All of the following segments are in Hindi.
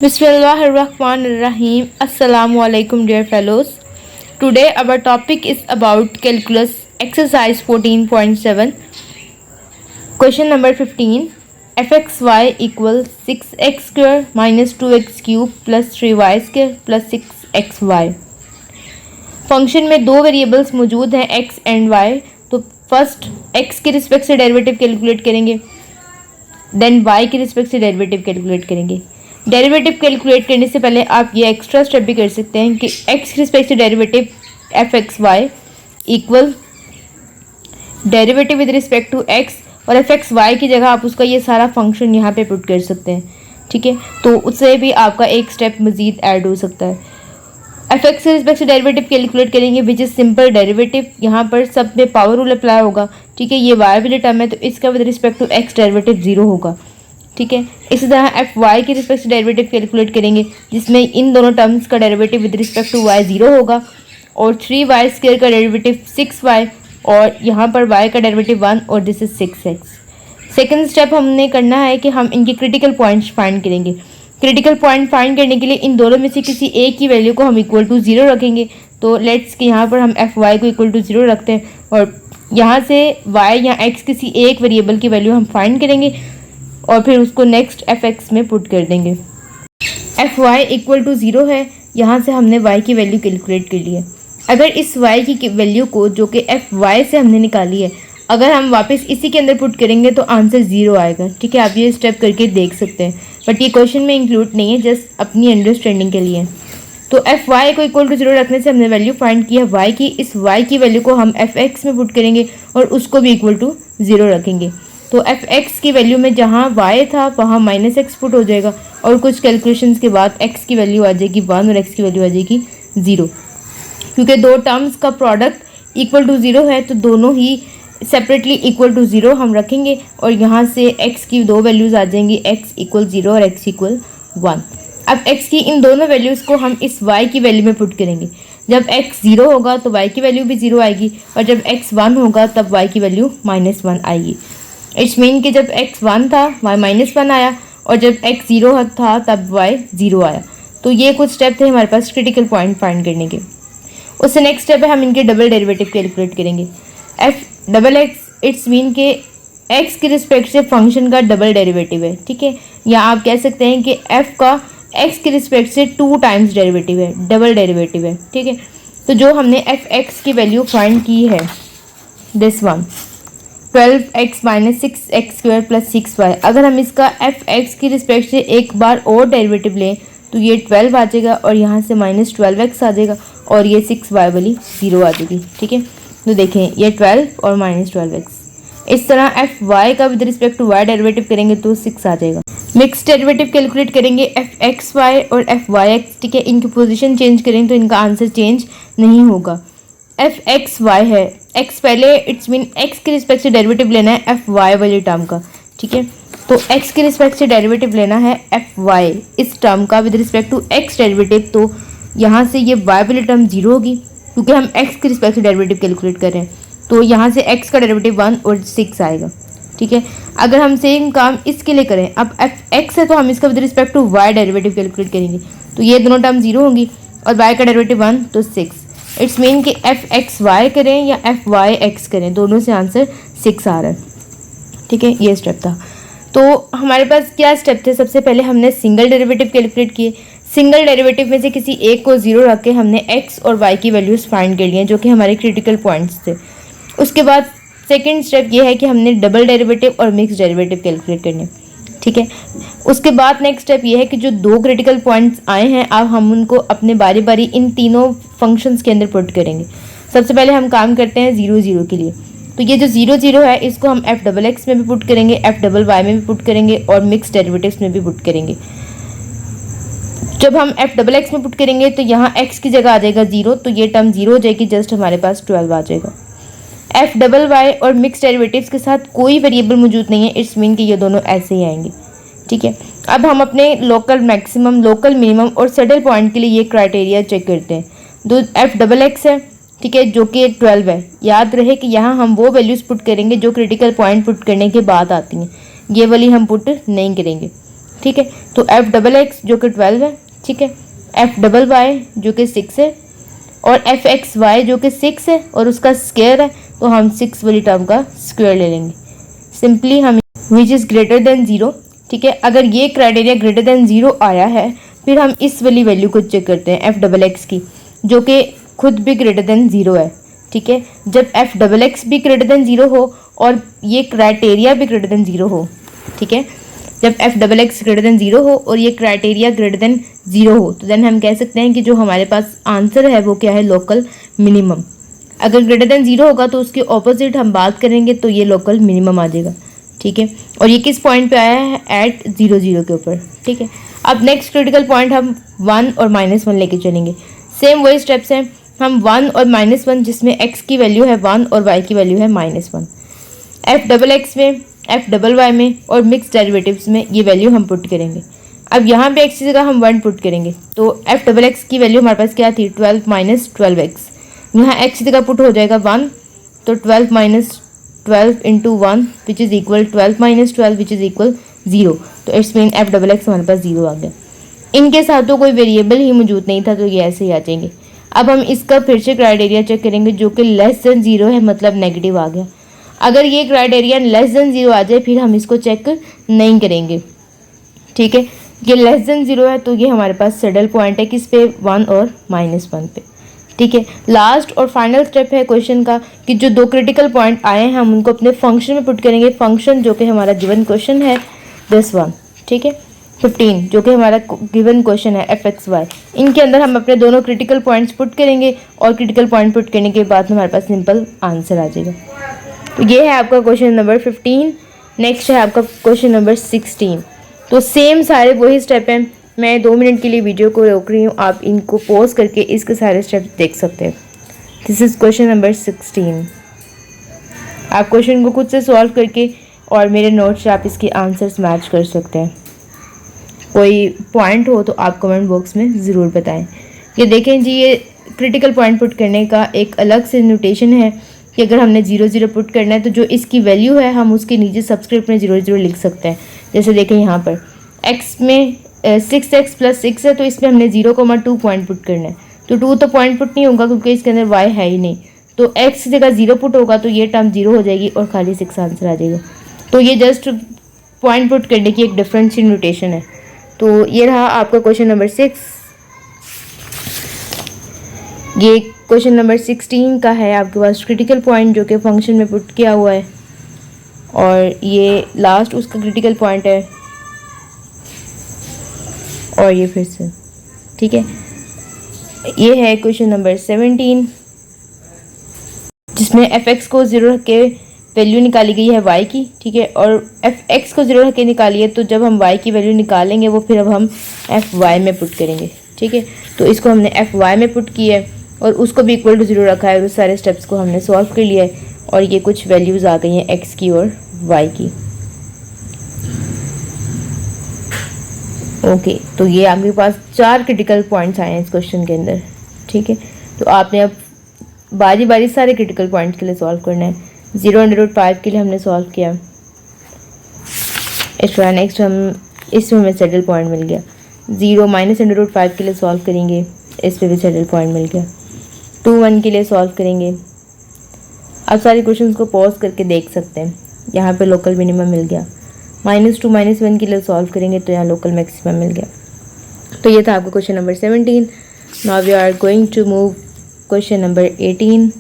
Bismillahirrahmanirrahim. Assalamu alaikum dear fellows. Today our topic is about calculus exercise 14.7. Question number 15. fxy equals 6x square minus 2x cube plus 3y square plus 6xy. Function में दो वेरिएबल्स मौजूद हैं x एंड y. तो फर्स्ट x के रिस्पेक्ट से डेरिवेटिव कैलकुलेट करेंगे, देन y के रिस्पेक्ट से डेरिवेटिव कैलकुलेट करेंगे. डेरिवेटिव कैलकुलेट करने से पहले आप ये एक्स्ट्रा स्टेप भी कर सकते हैं कि x के रिस्पेक्ट से derivative F X Y equal derivative with respect to x, और एफ एक्स वाई की जगह आप उसका ये सारा फंक्शन यहाँ पे पुट कर सकते हैं. ठीक है, तो उससे भी आपका एक स्टेप मज़ीद ऐड हो सकता है. एफ एक्स के रिस्पेक्ट से डेरिवेटिव कैलकुलेट करेंगे विच इज़ सिंपल डेरिवेटिव. यहाँ पर सब में पावर रूल अप्लाई होगा. ठीक है, ये वाई वाली टर्म है तो इसका with respect to x derivative 0 होगा. ठीक है, इसी तरह एफ वाई के रिस्पेक्ट से डेरिवेटिव कैलकुलेट करेंगे जिसमें इन दोनों टर्म्स का derivative with respect to y 0 होगा, और 3y स्क्वायर का डेरिवेटिव 6y, और यहाँ पर y का डेरिवेटिव 1 और this is 6x. Second step हमने करना है कि हम इनके क्रिटिकल पॉइंट्स फाइंड करेंगे. क्रिटिकल पॉइंट फाइंड करने के लिए इन दोनों में से किसी एक की वैल्यू को हम इक्वल टू 0 रखेंगे. तो लेट्स कि यहाँ पर हम एफ वाई को इक्वल टू 0 रखते हैं, और यहाँ से y या x किसी एक वेरिएबल की वैल्यू हम फाइंड करेंगे और फिर उसको नेक्स्ट एफ एक्स में पुट कर देंगे. एफ वाई इक्वल टू 0 है, यहाँ से हमने y की वैल्यू कैलकुलेट कर ली है. अगर इस y की वैल्यू को जो कि एफ वाई से हमने निकाली है, अगर हम वापस इसी के अंदर पुट करेंगे तो आंसर 0 आएगा. ठीक है, आप ये स्टेप करके देख सकते हैं, बट ये क्वेश्चन में इंक्लूड नहीं है, जस्ट अपनी अंडरस्टैंडिंग के लिए. तो एफ वाई को इक्वल टू 0 रखने से हमने वैल्यू फाइंड की है y की. इस y की वैल्यू को हम एफ एक्स में पुट करेंगे और उसको भी इक्वल टू 0 रखेंगे. तो एफ एक्स की वैल्यू में जहाँ y था वहाँ माइनस एक्स पुट हो जाएगा, और कुछ कैलकुलेशंस के बाद x की वैल्यू आ जाएगी 1 और x की वैल्यू आ जाएगी 0. क्योंकि दो टर्म्स का प्रोडक्ट इक्वल टू 0 है तो दोनों ही सेपरेटली इक्वल टू 0 हम रखेंगे, और यहाँ से x की दो वैल्यूज़ आ जाएंगी, x इक्वल 0 और x इक्वल 1. अब x की इन दोनों वैल्यूज़ को हम इस y की वैल्यू में पुट करेंगे. जब x 0 होगा तो y की वैल्यू भी 0 आएगी, और जब x 1 होगा तब y की वैल्यू -1 आएगी. इट्स मीन कि जब x 1 था y -1 आया, और जब x 0 था तब y 0 आया. तो ये कुछ स्टेप थे हमारे पास क्रिटिकल पॉइंट फाइंड करने के. उससे नेक्स्ट स्टेप है हम इनके डबल डेरिवेटिव कैलकुलेट करेंगे. F double x it's mean के x के रिस्पेक्ट से फंक्शन का डबल डेरिवेटिव है. ठीक है, या आप कह सकते हैं कि f का x के रिस्पेक्ट से 2 टाइम्स डेरिवेटिव है, डबल डेरिवेटिव है. ठीक है, तो जो हमने एफ एक्स की वैल्यू फाइंड की है this one 12x minus 6x square plus 6y, अगर हम इसका एफ एक्स की रिस्पेक्ट से एक बार और डेरिवेटिव लें तो ये 12 आ जाएगा, और यहाँ से -12x आ जाएगा, और ये 6y वाली 0 आ जाएगी. ठीक है, तो देखें ये 12 और -12x. इस तरह एफ वाई का with respect to y derivative करेंगे तो 6 आ जाएगा. मिक्स डेरिवेटिव कैलकुलेट करेंगे एफ एक्स वाई और एफ वाई एक्स. ठीक है, इनकी पोजीशन चेंज करेंगे तो इनका आंसर चेंज नहीं होगा. एफ एक्स वाई है, एक्स पहले इट्स मीन एक्स के रिस्पेक्ट से डेरिवेटिव लेना है एफ वाई वाली टर्म का. ठीक है, तो एक्स के रिस्पेक्ट से डेरिवेटिव लेना है एफ वाई इस टर्म का with respect to X derivative. तो यहाँ से ये वाई वाली टर्म 0 होगी क्योंकि हम एक्स के रिस्पेक्ट से डेरिवेटिव कैलकुलेट कर रहे हैं. तो यहाँ से एक्स का डेरिवेटिव 1 और 6 आएगा. ठीक है, अगर हम सेम काम इसके लिए करें, अब एफ एक्स है तो हम इसका with respect to Y derivative calculate करेंगे, तो ये दोनों टर्म 0 होंगी, और वाई का डेरिवेटिव 1 तो 6. इट्स मीन कि एफ एक्स वाई करें या एफ वाई एक्स करें, दोनों से आंसर 6 आ रहा है. ठीक है, ये स्टेप था. तो हमारे पास क्या स्टेप थे? सबसे पहले हमने सिंगल डेरिवेटिव कैलकुलेट किए. सिंगल डेरिवेटिव में से किसी एक को 0 रख के हमने x और y की वैल्यूज़ फाइंड कर लिए जो कि हमारे क्रिटिकल पॉइंट्स थे. उसके बाद सेकंड स्टेप ये है कि हमने डबल डेरिवेटिव और मिक्स डेरिवेटिव कैलकुलेट करने. ठीक है, उसके बाद नेक्स्ट स्टेप ये है कि जो दो क्रिटिकल पॉइंट्स आए हैं अब हम उनको अपने बारी बारी इन तीनों फंक्शंस के अंदर पुट करेंगे. सबसे पहले हम काम करते हैं 0 0 के लिए. तो ये जो 0 0 है इसको हम एफ डबल एक्स में भी पुट करेंगे, एफ डबल वाई में भी पुट करेंगे, और मिक्स डेरिवेटिव्स में भी पुट करेंगे. जब हम एफ डबल एक्स में पुट करेंगे तो यहाँ x की जगह आ जाएगा 0, तो ये टर्म 0 हो जाएगी, जस्ट हमारे पास 12 आ जाएगा. एफ डबल वाई और मिक्स डेरिवेटिव्स के साथ कोई वेरिएबल मौजूद नहीं है, इट्स मीन कि ये दोनों ऐसे ही आएंगे. ठीक है, अब हम अपने लोकल मैक्सिमम, लोकल मिनिमम और सैडल पॉइंट के लिए ये क्राइटेरिया चेक करते हैं. तो एफ डबल एक्स है, ठीक है, जो कि 12 है. याद रहे कि यहाँ हम वो वैल्यूज़ पुट करेंगे जो क्रिटिकल पॉइंट पुट करने के बाद आती हैं, ये वाली हम पुट नहीं करेंगे. ठीक है। तो एफ डबल एक्स जो कि 12 है, ठीक है, एफ डबल वाई जो कि 6 है, और एफ एक्स वाई जो कि 6 है और उसका स्क्वायर है, तो हम 6 वाली टर्म का स्क्वायर ले लेंगे। सिंपली हम विच इज़ ग्रेटर देन 0, ठीक है। अगर ये क्राइटेरिया ग्रेटर देन 0 आया है, फिर हम इस वाली वैल्यू को चेक करते हैं एफ डबल एक्स की, जो कि खुद भी ग्रेटर देन 0 है, ठीक है। जब एफ डबल एक्स भी ग्रेटर देन 0 हो और ये क्राइटेरिया भी ग्रेटर देन 0 हो, ठीक है, जब F double x greater than 0 हो और ये क्राइटेरिया ग्रेटर देन 0 हो, तो देन हम कह सकते हैं कि जो हमारे पास आंसर है वो क्या है, लोकल मिनिमम। अगर ग्रेटर देन 0 होगा तो उसके ऑपोजिट हम बात करेंगे तो ये लोकल मिनिमम आ जाएगा, ठीक है। और ये किस पॉइंट पे आया है, एट 0 0 के ऊपर, ठीक है। अब नेक्स्ट क्रिटिकल पॉइंट हम 1 और -1 लेके चलेंगे। सेम वही स्टेप्स हैं, हम 1 और -1 जिसमें x की वैल्यू है 1 और y की वैल्यू है -1, एफ डबल एक्स में, एफ डबल वाई में और मिक्स डेरिवेटिव्स में ये वैल्यू हम पुट करेंगे। अब यहाँ पे x की जगह हम 1 पुट करेंगे, तो एफ डबल एक्स की वैल्यू हमारे पास क्या थी, 12 - 12x। यहाँ x की जगह पुट हो जाएगा 1, तो 12 - 12 into 1 which is equal 12 - 12 which is equal 0। तो it's mean F double x हमारे पास 0 आ गया। इनके साथ तो कोई वेरिएबल ही मौजूद नहीं था, तो ये ऐसे ही आ जाएंगे। अब हम इसका फिर से क्राइटेरिया चेक करेंगे जो कि लेस देन 0 है, मतलब नेगेटिव आ गया। अगर ये क्राइटेरिया लेस देन 0 आ जाए फिर हम इसको चेक नहीं करेंगे, ठीक है। ये लेस देन 0 है तो ये हमारे पास सैडल पॉइंट है किस पे, 1 और -1 पे, ठीक है। लास्ट और फाइनल स्टेप है क्वेश्चन का कि जो दो क्रिटिकल पॉइंट आए हैं हम उनको अपने फंक्शन में पुट करेंगे। फंक्शन जो कि हमारा गिवन क्वेश्चन है दिस वन, ठीक है, 15 जो कि हमारा गिवन क्वेश्चन है एफ एक्स वाई। इनके अंदर हम अपने दोनों क्रिटिकल पॉइंट्स पुट करेंगे और क्रिटिकल पॉइंट पुट करने के बाद हमारे पास सिंपल आंसर आ जाएगा। तो ये है आपका क्वेश्चन नंबर 15। नेक्स्ट है आपका क्वेश्चन नंबर 16। तो सेम सारे वही स्टेप हैं। मैं 2 मिनट के लिए वीडियो को रोक रही हूँ, आप इनको पॉज करके इसके सारे स्टेप्स देख सकते हैं। This is question number 16। आप क्वेश्चन को खुद से सॉल्व करके और मेरे नोट्स से आप इसके आंसर्स मैच कर सकते हैं। कोई पॉइंट हो तो आप कमेंट बॉक्स में ज़रूर बताएं। ये देखें जी, ये क्रिटिकल पॉइंट पुट करने का एक अलग से नोटेशन है कि अगर हमने 0 0 पुट करना है तो जो इसकी वैल्यू है हम उसके नीचे सबस्क्रिप्ट में 0 0 लिख सकते हैं। जैसे देखें यहाँ पर x में 6x + 6 है, तो इसमें हमने 0,2 पॉइंट पुट करना है। तो 2 तो पॉइंट पुट नहीं होगा क्योंकि इसके अंदर y है ही नहीं, तो x की जगह 0 पुट होगा तो ये टर्म 0 हो जाएगी और खाली 6 आंसर आ जाएगा। तो ये जस्ट पॉइंट पुट करने की एक डिफरेंट सी नोटेशन है। तो ये रहा आपका क्वेश्चन नंबर 6। ये क्वेश्चन नंबर 16 का है आपके पास क्रिटिकल पॉइंट जो कि फंक्शन में पुट किया हुआ है, और ये लास्ट उसका क्रिटिकल पॉइंट है, और ये फिर से, ठीक है। ये है क्वेश्चन नंबर 17 जिसमें एफ एक्स को 0 रख के वैल्यू निकाली गई है y की, ठीक है, और एफ एक्स को 0 रख के निकाली है। तो जब हम y की वैल्यू निकालेंगे वो फिर अब हम एफ वाई में पुट करेंगे, ठीक है। तो इसको हमने एफ वाई में पुट किया है और उसको भी इक्वल टू 0 रखा है। उस सारे स्टेप्स को हमने सॉल्व कर लिया है और ये कुछ वैल्यूज़ आ गई हैं x की और y की। ओके, तो ये आपके पास 4 क्रिटिकल पॉइंट्स आए हैं इस क्वेश्चन के अंदर, ठीक है। तो आपने अब बारी बारी सारे क्रिटिकल पॉइंट्स के लिए सॉल्व करना है। 0√5 के लिए हमने सॉल्व किया, इस तरह नेक्स्ट हम इसमें हमें सेटल पॉइंट मिल गया। 0 -√5 के लिए सॉल्व करेंगे, इस पे भी सेटल पॉइंट मिल गया। 2 1 के लिए सॉल्व करेंगे। आप सारे क्वेश्चंस को पॉज करके देख सकते हैं, यहाँ पे लोकल मिनिमम मिल गया। -2 -1 के लिए सॉल्व करेंगे तो यहाँ लोकल मैक्सिमम मिल गया। तो ये था आपका question number 17। Now we are going to move question number 18।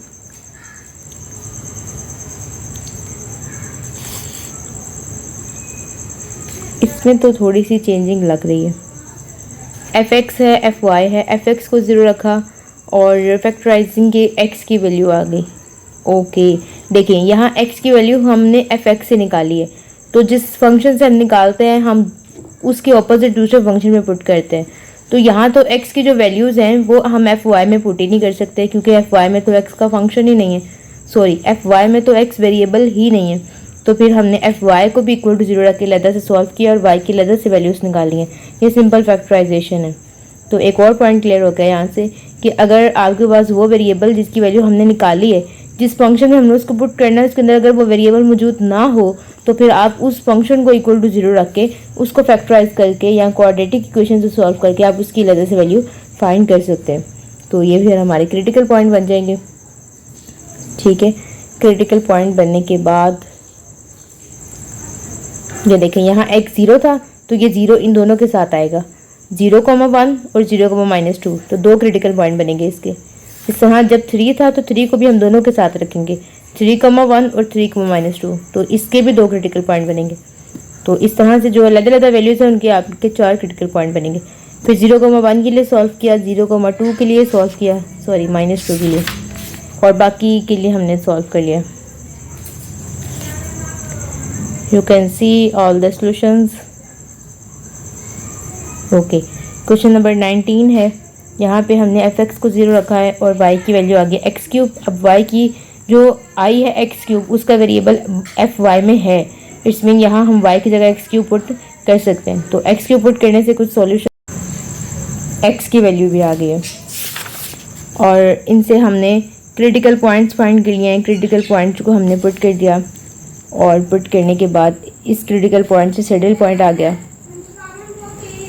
इसमें तो थोड़ी सी चेंजिंग लग रही है। एफ एक्स है, एफ वाई है, एफ एक्स को 0 रखा और फैक्टराइजिंग के x की वैल्यू आ गई। ओके, देखिए यहाँ x की वैल्यू हमने एफ एक्स से निकाली है, तो जिस फंक्शन से हम निकालते हैं हम उसके ऑपोजिट दूसरे फंक्शन में पुट करते हैं। तो यहाँ तो x की जो वैल्यूज़ हैं वो हम एफ वाई में पुट ही नहीं कर सकते क्योंकि एफ वाई में तो x का फंक्शन ही नहीं है, सॉरी एफ वाई में तो x वेरिएबल ही नहीं है। तो फिर हमने एफ वाई को भी इक्वल टू 0 रख के लैदर से सॉल्व किया और y की लैदर से वैल्यूज़ निकाली हैं। ये सिंपल फैक्टराइजेशन है। तो एक और पॉइंट क्लियर हो गया यहाँ से कि अगर आपके पास वो वेरिएबल जिसकी वैल्यू हमने निकाली है, जिस फंक्शन में हमने उसको पुट करना है उसके अंदर अगर वो वेरिएबल मौजूद ना हो तो फिर आप उस फंक्शन को इक्वल टू 0 रख के उसको फैक्टराइज करके या क्वाड्रेटिक इक्वेशन से सॉल्व करके आप उसकी अलग से वैल्यू फाइंड कर सकते हैं। तो ये फिर हमारे क्रिटिकल पॉइंट बन जाएंगे। ठीक है, क्रिटिकल पॉइंट बनने के बाद ये देखें यहाँ x 0 था तो ये 0 इन दोनों के साथ आएगा, 0,1 और 0,-2, तो 2 क्रिटिकल पॉइंट बनेंगे इसके। इस तरह जब 3 था तो 3 को भी हम दोनों के साथ रखेंगे, 3,1 और 3,-2, तो इसके भी 2 क्रिटिकल पॉइंट बनेंगे। तो इस तरह से जो अलग अलग वैल्यूज़ हैं उनके आपके 4 क्रिटिकल पॉइंट बनेंगे। फिर 0,1 के लिए सॉल्व किया, 0,2 के लिए सॉल्व किया, सॉरी -2 के लिए, और बाकी के लिए हमने सॉल्व कर लिया। You can see all the solutions. Okay, question number 19 है। यहाँ पे हमने fx को 0 रखा है और y की वैल्यू आ गई x3। अब y की जो i है x3 उसका वेरिएबल fy में है, इट्स मीन यहाँ हम y की जगह x3 पुट कर सकते हैं। तो x3 पुट करने से कुछ सॉल्यूशन x की वैल्यू भी आ गई है और इनसे हमने क्रिटिकल पॉइंट्स फाइंड कर लिए हैं। क्रिटिकल पॉइंट्स को हमने पुट कर दिया और पुट करने के बाद इस क्रिटिकल पॉइंट से सैडल पॉइंट आ गया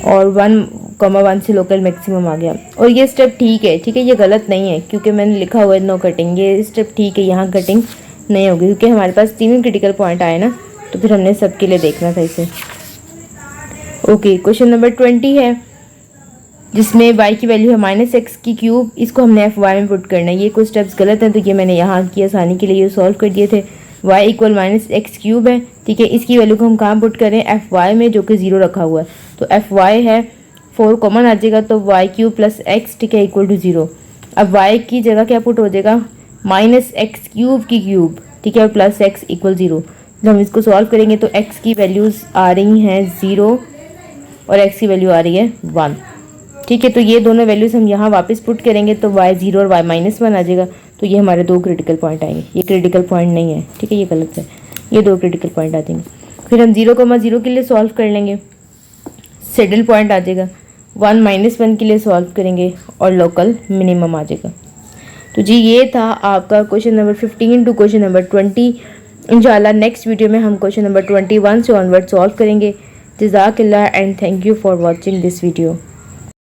और 1,1 से लोकल मैक्सिमम आ गया। और ये स्टेप ठीक है, ठीक है, ये गलत नहीं है क्योंकि मैंने लिखा हुआ है नो कटिंग, ये स्टेप ठीक है, यहाँ कटिंग नहीं होगी क्योंकि हमारे पास 3 क्रिटिकल पॉइंट आए ना, तो फिर हमने सबके लिए देखना था इसे। ओके, क्वेश्चन नंबर 20 है जिसमें y की वैल्यू है -x3, इसको हमने fy में पुट करना है। ये कुछ स्टेप्स गलत हैं तो ये मैंने यहाँ की आसानी के लिए ये सॉल्व कर दिए थे। y इक्वल -x3 है, ठीक है, इसकी वैल्यू को हम कहाँ पुट करें, fy में, जो कि 0 रखा हुआ है। तो fy है 4 कॉमन आ जाएगा तो y³ + x, ठीक है, इक्वल टू 0। अब y की जगह क्या पुट हो जाएगा, -x³ की क्यूब, ठीक है, और प्लस x इक्वल 0। जब हम इसको सॉल्व करेंगे तो x की वैल्यूज़ आ रही हैं 0 और x की वैल्यू आ रही है 1, ठीक है। तो ये दोनों वैल्यूज़ हम यहाँ वापस पुट करेंगे तो y 0 और y -1 आ जाएगा। तो ये हमारे 2 क्रिटिकल पॉइंट आएंगे। ये क्रिटिकल पॉइंट नहीं है, ठीक है, ये गलत है, ये 2 क्रिटिकल पॉइंट आ जाएंगे। फिर हम 0,0 के लिए सॉल्व कर लेंगे, सैडल पॉइंट आ जाएगा। 1 -1 के लिए सॉल्व करेंगे और लोकल मिनिमम आ जाएगा। तो जी ये था आपका question number 15 to question number 20। इंशाल्लाह नेक्स्ट वीडियो में हम क्वेश्चन नंबर 21 से ऑनवर्ड सॉल्व करेंगे। जज़ाकल्लाह and thank you for watching this video.